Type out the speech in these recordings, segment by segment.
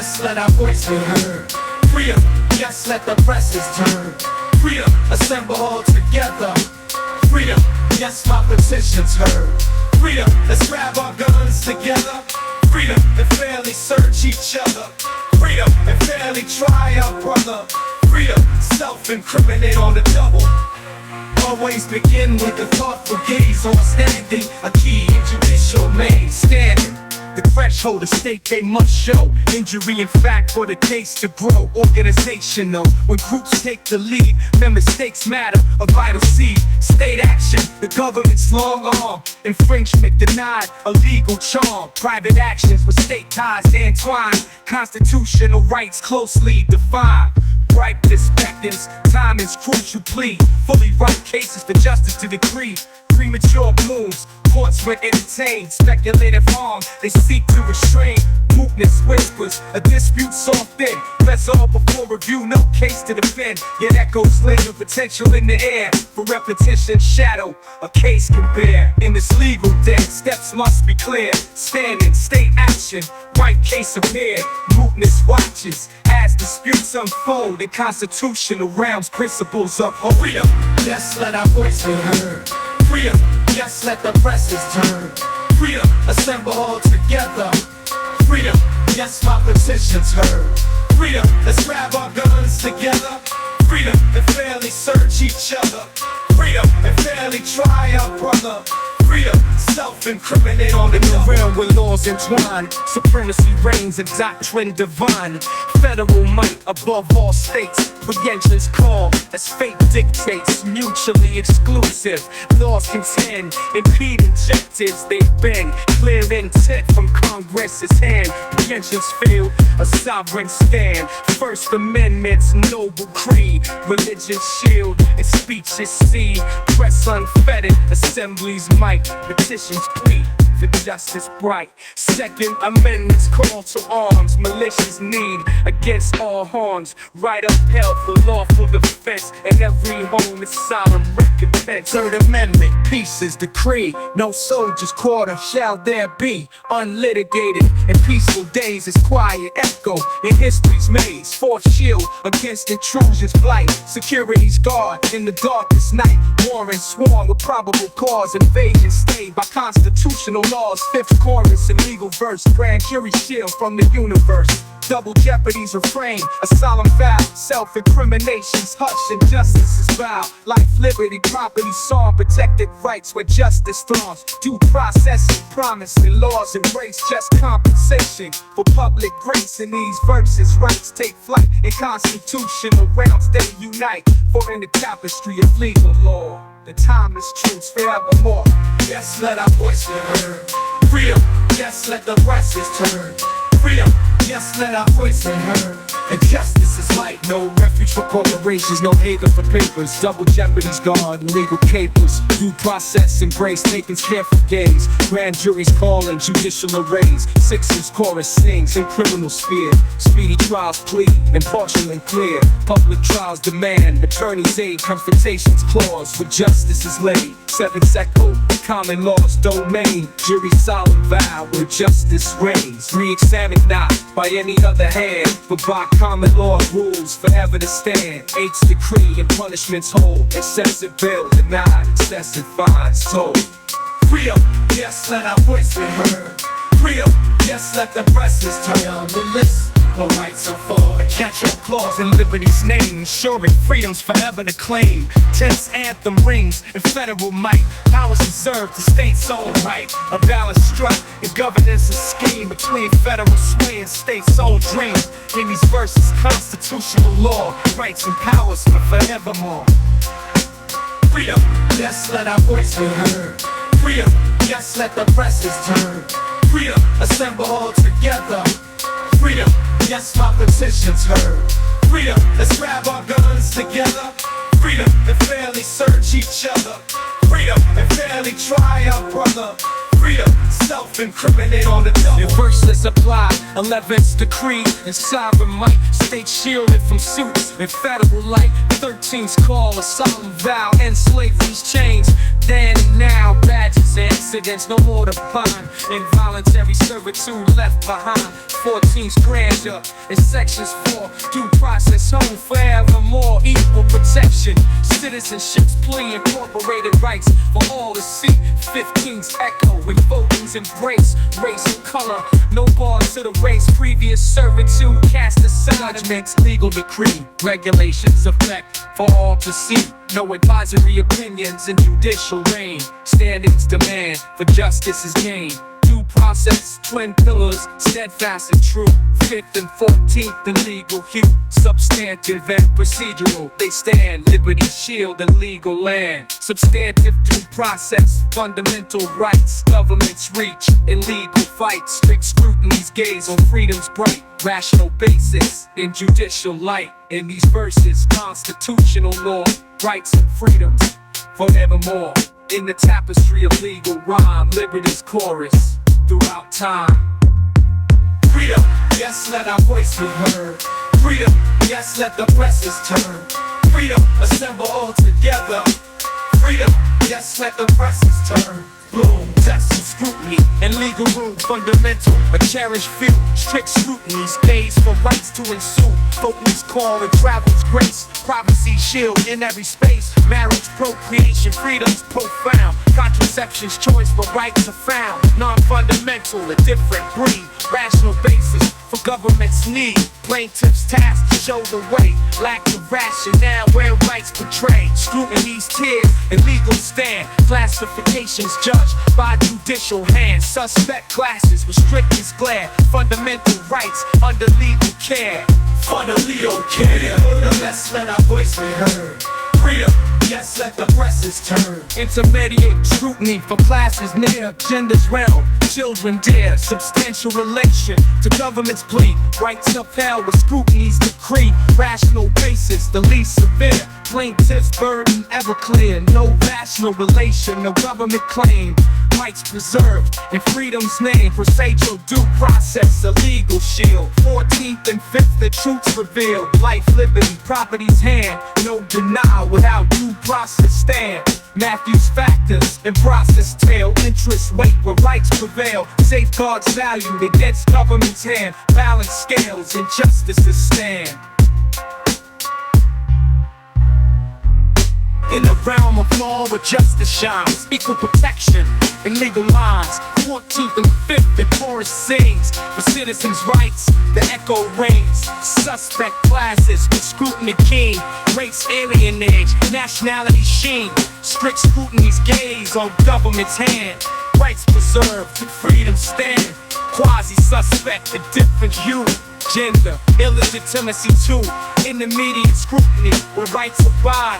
yes, let our voice be heard. Freedom, yes, let the presses turn. Freedom, assemble all together. Freedom, yes, my petition's heard. Freedom, let's grab our guns together. Freedom, and fairly search each other. Freedom, and fairly try our brother. Freedom, self-incriminate on the double. Always begin with a thoughtful gaze on standing, a key in judicial main standing. The threshold of state they must show injury in fact for the case to grow. Organizational, when groups take the lead, then mistakes matter, a vital seed. State action, the government's long arm. Infringement denied, a legal charm. Private actions with state ties entwined. Constitutional rights closely defined. Ripe perspectives, time is crucial plea. Fully right cases for justice to decree. Premature moves, courts when entertained. Speculative harm, they seek to restrain. Mootness whispers, a dispute so thin. That's all before review, no case to defend. Yet echoes linger, potential in the air. For repetition, shadow, a case can bear. In this legal debt, steps must be clear. Standing, state action, right case appeared. Mootness watches, as disputes unfold. In constitutional realms, principles uphold. Freedom, yes, let our voice be heard. Freedom, yes, let the presses turn. Freedom, assemble all together. Freedom, yes, my petition's heard. Freedom, let's grab our guns together. Freedom, and fairly search each other. Freedom, and fairly try our brother. Freedom, self-incriminate on the realm where laws entwine. Supremacy reigns, a doctrine divine. Federal might above all states. Preemption's call as fate dictates. Mutually exclusive laws contend. Impede objectives they've been. Clear intent from Congress's hand. Preemption's field, a sovereign stand. First Amendment's noble creed. Religion's shield and speech is seed. Press unfettered, assembly's might. Petitions plea for justice bright. Second Amendment's call to arms. Militia's need against all harms. Right upheld for lawful defense. And every home is solemn recompense. Third Amendment, peace is decree. No soldier's quarter shall there be. Unlitigated in peaceful days is quiet echo in history's maze. Fourth shield against intrusion's blight. Security's guard in the darkest night. Warrant sworn with probable cause. Invasion stayed by constitutional laws. Fifth chorus in legal verse. Grand jury shield from the universe. Double Jeopardy's refrain, a solemn vow. Self-incrimination's hush and justice is vow. Life, liberty, property, song, protected rights where justice throngs. Due process is promised and laws embrace just compensation for public grace. In these verses, rights take flight in constitutional realms they unite. For in the tapestry of legal law, the timeless truths forevermore. Yes, let our voice be heard. Freedom, yes, let the presses turn. Freedom, yes, let our voice be heard. And justice is light, no refuge for corporations, no haven for papers. Double Jeopardy's guard, legal capers. Due process embrace, taking careful gaze. Grand juries calling, judicial arrays. Sixers chorus sings in criminal sphere. Speedy trials plead, impartial and clear. Public trials demand, attorney's aid, confrontations clause where justice is laid. Seventh echo, common law's domain. Jury solemn vow where justice reigns. Re-examined not by any other hand, but by common law rules forever to stand. Eight's decree and punishments hold. Excessive bill denied, excessive fines told. Freedom, yes, let our voice be heard. Freedom, yes, let the presses turn on the list. No rights are for a catch-up clause in liberty's name, ensuring freedom's forever to claim. Tense anthem rings in federal might. Powers reserved to state's own right. A balance struck in governance and scheme between federal sway and state's own dream. In these verses, constitutional law, rights and powers for forevermore. Freedom, yes, let our voice be heard. Freedom, yes, let the presses turn. Freedom, assemble all together. Freedom, yes, my petition's heard. Freedom, let's grab our guns together. Freedom, and fairly search each other. Freedom, and fairly try our brother. Freedom, self-incriminate on the double. In verseless apply, 11th's decree and sovereign might. State shielded from suits in federal light. 13's call, a solemn vow, end slavery's chains. Then and now, badges and precedents, no more to find. Involuntary servitude left behind. 14's grandeur in sections 4. Due process home forevermore. Equal protection, citizenship's plea, incorporated rights for all to see. 15's echo when votings embrace race and color. No bars to the race. Previous servitude cast aside. Judgments, legal decree, regulations affect for all to see. No advisory opinions in judicial reign. Standings demand for justice is gained. Due process, twin pillars, steadfast and true. 5th and 14th in legal hue. Substantive and procedural, they stand. Liberty, shield, and legal land. Substantive due process, fundamental rights. Government's reach in legal fights. Strict scrutiny's gaze on freedom's bright. Rational basis in judicial light. In these verses, constitutional law, rights and freedoms forevermore. In the tapestry of legal rhyme, liberty's chorus throughout time. Freedom, yes, let our voice be heard. Freedom, yes, let the presses turn. Freedom, assemble all together. Freedom, yes, let the presses turn. Boom, test and scrutiny and legal room fundamental. A cherished few, strict scrutiny's days for rights to ensue. Focus call and travel's grace. Privacy shield in every space. Marriage, procreation, freedom's profound. Contraception's choice for rights are found. Non-fundamental, a different breed. Rational basis for government's need. Plaintiff's task to show the way. Lack of rationale where rights portray. Scrutiny's tears and legal stand. Classifications judged by judicial hands. Suspect classes with strictest glare. Fundamental rights under legal care. For the legal care, let's let our voice be heard. Freedom, yes, let the presses turn. Intermediate scrutiny for classes near gender's realm. Children dare, substantial relation to government's plea. Rights upheld with scrutiny's decree. Rational basis, the least severe. Plaintiff's burden ever clear. No rational relation, no government claim. Rights preserved in freedom's name. Procedural due process, a legal shield. 14th and 5th, the truths revealed. Life, liberty, property's hand. No denial without due process stand. Matthew's factors and process tale. Interest weight where rights prevail. Safeguards valued against government's hand. Balance scales, injustices stand. In the realm of law where justice shines. Equal protection in legal lines. 14th and 5th, the chorus sings. For citizens' rights, the echo rings. Suspect classes with scrutiny keen. Race alienage, nationality sheen. Strict scrutiny's gaze on government's hand. Rights preserved, freedom stand. Quasi-suspect, a different hue. Gender, illegitimacy too. Intermediate scrutiny where rights abide.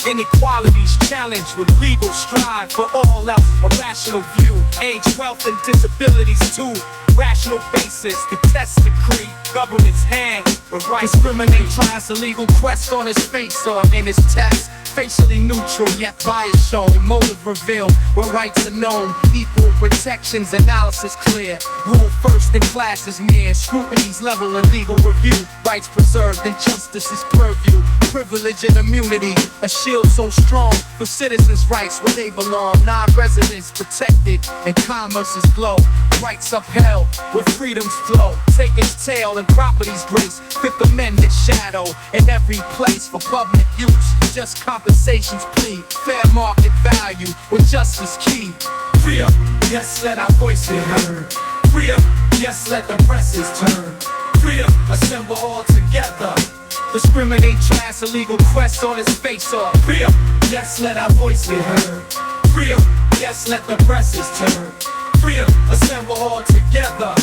Inequalities challenged with legal strive. For all else, a rational view. Age, wealth, and disabilities too. Rational basis, the test decree. Government's hand, but rights discriminate. Tries a legal quest on his face or in his text. Facially neutral, yet bias shown. Motive revealed, where rights are known. Equal protections, analysis clear. Rule first in classes near. Scrutiny's level and legal review. Rights preserved and justice's purview. Privilege and immunity, a shield so strong for citizens' rights where they belong. Non-residents protected and commerce's glow. Rights upheld with freedom's flow. Taken's tail and property's grace. Fifth Amendment shadow in every place for public use. Just compensation's plea. Fair market value with justice key. Freedom, yes, let our voice be heard. Freedom, yes, let the presses turn. Freedom, assemble all together. Discriminate, trash, a legal quest on his face off. Freedom, yes, let our voice be heard. Freedom, yes, let the presses turn. Freedom, assemble all together.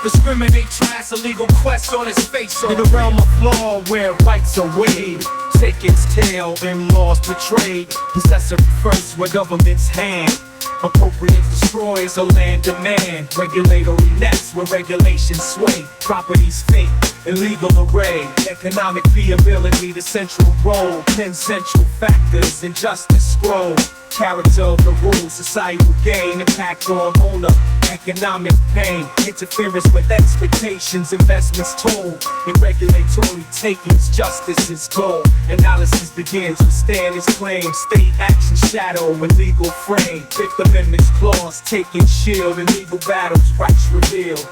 Discriminate, trash, a legal quest on his face off. In the realm of law where rights are weighed. Take its tail and laws portrayed. Possessor first where government's hand. Appropriates destroys a land demand. Regulatory nets where regulations sway. Property's fate, illegal array. Economic viability, the central role. 10 central factors, injustice scroll. Character of the rules, societal gain. Impact on owner, economic pain. Interference with expectations, investments told. In regulatory takings, justice is goal. Analysis begins to stand its claim. State action shadow and legal frame. Fifth Amendment's clause taking shield in legal battles, rights revealed.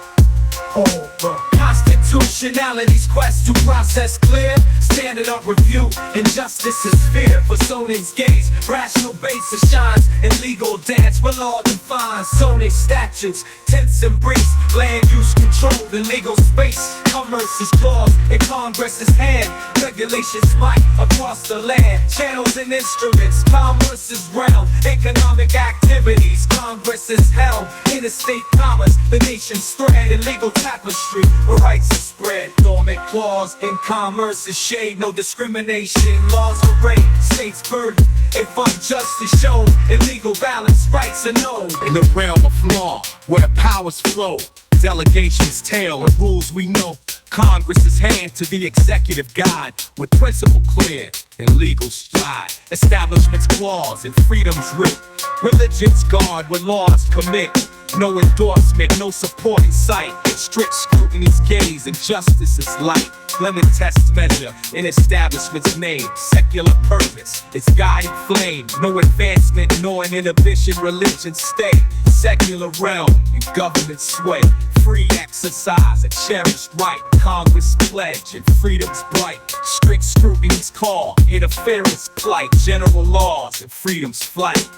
Over constitutionality's quest to process clear. Standard of review, injustice is fear. For Sony's gaze, rational basis shines in legal dance where law defines. Sony statutes, tense and briefs, land use control in legal space. Commerce is clause in Congress's hand. Regulations might across the land. Channels and instruments, commerce is realm. Economic activities, Congress is helm. Interstate commerce, the nation's thread. In legal tapestry, where rights are spread. Dormant clause in commerce is shade. No discrimination, laws are rape, state's burden. If injustice shown, illegal balance, rights are known. In the realm of law, where powers flow, delegations tell and rules we know. Congress's hand to the executive guide, with principle clear and legal stride. Establishment's clause and freedom's writ. Religion's guard where laws commit. No endorsement, no supporting sight. Strict scrutiny's gaze and justice is light. Lemon test measure in establishment's name. Secular purpose, its guiding flame. No advancement nor an inhibition, religion stay. Secular realm and government sway. Free exercise, a cherished right. Congress pledge and freedom's bright. Strict scrutiny's call, interference plight. General laws and freedom's flight.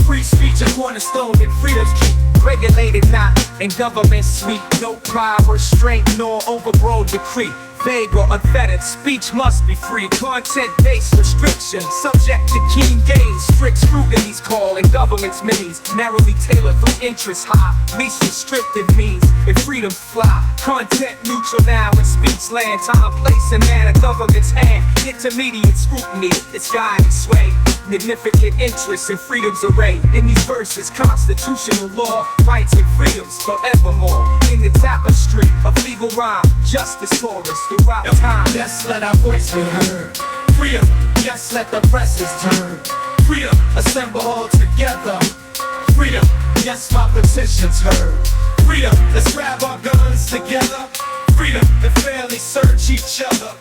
Free speech a cornerstone and freedom's key. Regulated not in government sweep. No prior restraint nor overbroad decree. Vague or unfettered speech must be free. Content-based restrictions subject to keen gaze. Strict scrutiny's call in government's means. Narrowly tailored for interest high. Least restrictive means if freedom fly. Content neutral now in speech land. Time, place, and manner government's hand. Intermediate scrutiny, its guiding sway. Significant interests in freedom's array. In these verses, constitutional law, rights and freedoms forevermore. In the tapestry of legal rhyme, justice chorus throughout time. Yes, let our voice be heard. Freedom, yes, let the presses turn. Freedom, assemble all together. Freedom, yes, my petition's heard. Freedom, let's grab our guns together. Freedom, and fairly search each other.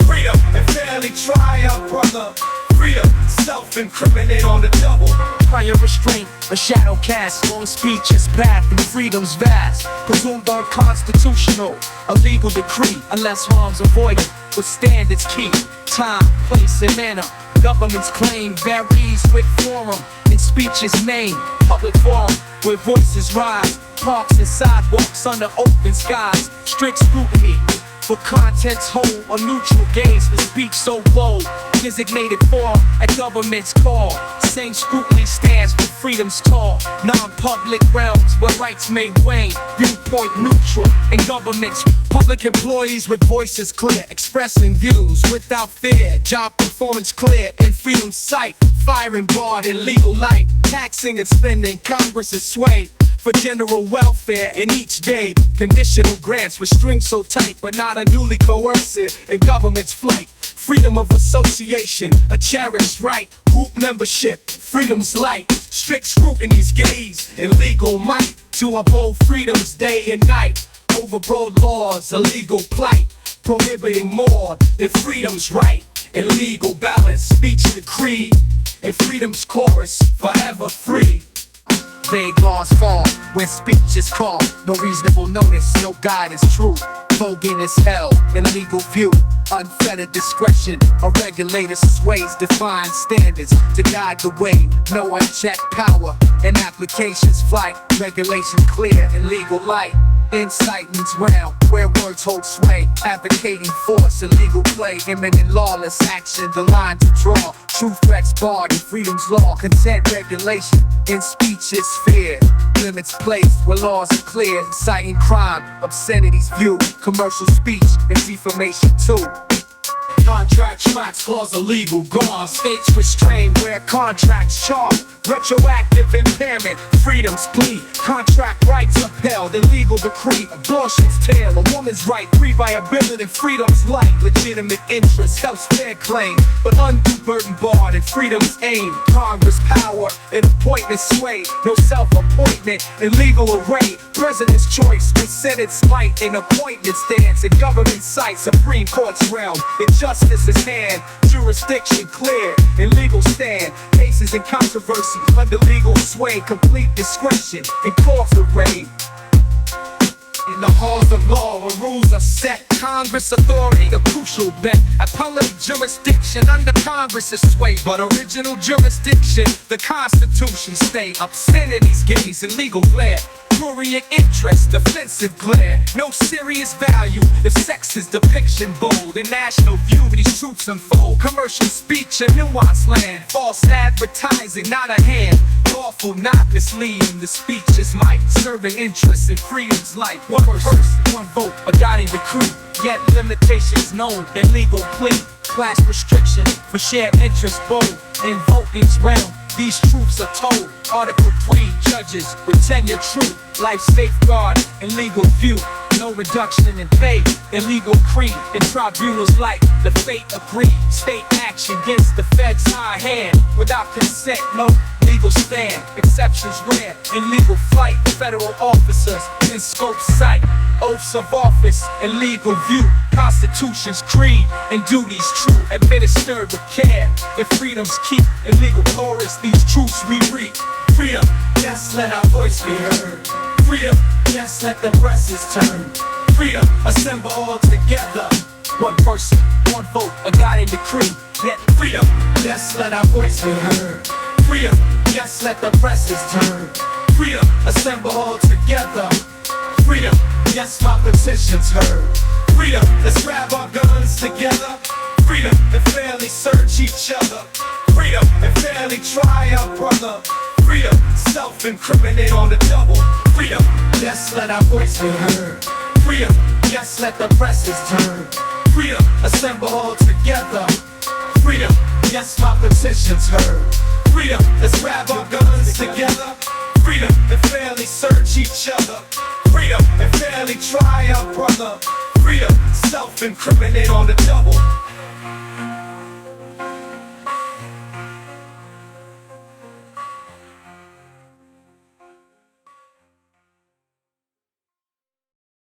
Freedom, and fairly try our brother. Freedom, self-incriminate on the double. Prior restraint, a shadow cast. Long speeches path through freedom's vast. Presumed unconstitutional, a legal decree. Unless harm's avoided, withstand its key. Time, place, and manner. Government's claim varies with forum. In speech's name, public forum, where voices rise. Parks and sidewalks under open skies. Strict scrutiny for content's whole, a neutral gaze for speech so bold. Designated forum at government's call. Same scrutiny stands for freedom's tall. Non-public realms where rights may wane. Viewpoint neutral in government's. Public employees with voices clear, expressing views without fear. Job performance clear in freedom's sight. Firing barred in legal light. Taxing and spending, Congress's sway. For general welfare in each day. Conditional grants with strings so tight, but not unduly coercive in government's flight. Freedom of association, a cherished right. Group membership, freedom's light. Strict scrutiny's gaze and legal might. To uphold freedom's day and night. Overbroad laws, a legal plight. Prohibiting more than freedom's right. And legal balance, speech decree. And freedom's chorus, forever free. Vague laws fall when speech is called. No reasonable notice, no guidance true. Voguing is held in legal view. Unfettered discretion, a regulator sways defined standards to guide the way. No unchecked power and applications flight. Regulation clear in legal light. Incitements realm where words hold sway. Advocating force and legal play. Imminent lawless action, the line to draw. True threats barred in freedom's law. Consent regulation in speech is fear. Limits placed where laws are clear. Inciting crime, obscenities viewed. Commercial speech and defamation too. Contract tracks clause illegal gone. States restrained where contracts charge. Retroactive impairment, freedom's plea. Contract rights upheld, illegal decree. Abortion's tale, a woman's right. Free viability, freedom's light. Legitimate interest helps fair claim, but undue burden barred and freedom's aim. Congress power and appointment sway. No self-appointment, illegal array. President's choice, considered slight in appointment stance. In government sight, Supreme Court's realm. In justice's hand, jurisdiction clear. In legal stand, cases and controversies under legal sway. Complete discretion in courts of reign. In the halls of law, where rules are set, Congress authority, a crucial bet. Appellate jurisdiction under Congress's sway, but original jurisdiction, the Constitution stay. Obscenities, gaze, and legal glare. Prurient interest, offensive glare. No serious value if sex's depiction bold. In national view, these truths unfold. Commercial speech, a nuanced land. False advertising, not a hand. Lawful, not misleading. The speech is might, serving interests in freedom's light. One person, one vote, a guiding decree. Yet limitations known in legal plea. Class restriction for shared interest bold. In voting's realm, these truths are told. Article 3, judges with tenure true. Life safeguard in legal view. No reduction in pay, illegal creed. In tribunals like the fate agreed. State action against the feds' high hand. Without consent, no legal stand. Exceptions rare in legal flight. Federal officers in scope sight. Oaths of office in legal view. Constitution's creed and duties true. Administered with care. If freedoms keep in legal chorus, these truths we read. Freedom, yes, let our voice be heard. Freedom, yes, let the presses turn. Freedom, assemble all together. One person, one vote, a guiding decree. Yet freedom, yes, let our voice be heard. Freedom, yes, let the presses turn. Freedom, assemble all together. Freedom, yes, my petition's heard. Freedom, let's grab our guns together. Freedom, and fairly search each other. Freedom, and fairly try our brother. Freedom, self-incriminate on the double. Freedom, yes, let our voice be heard. Freedom, yes, let the presses turn. Freedom, assemble all together. Freedom, yes, my petition's heard. Freedom, let's grab our guns together. Freedom, and fairly search each other. Freedom, and fairly try our brother. Freedom, self-incriminate on the double.